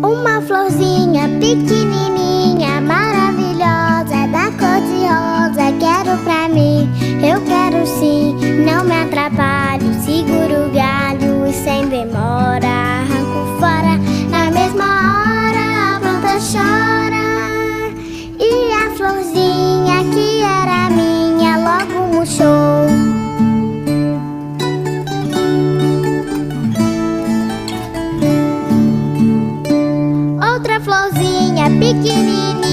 Uma florzinha pequenininha, maravilhosa, da cor de rosa, quero pra mim. Eu quero sim, não me atrapalho, seguro o galho e sem demora arranco fora. Na mesma hora a planta chora e a florzinha que era minha logo murchou. Outra florzinha pequenina,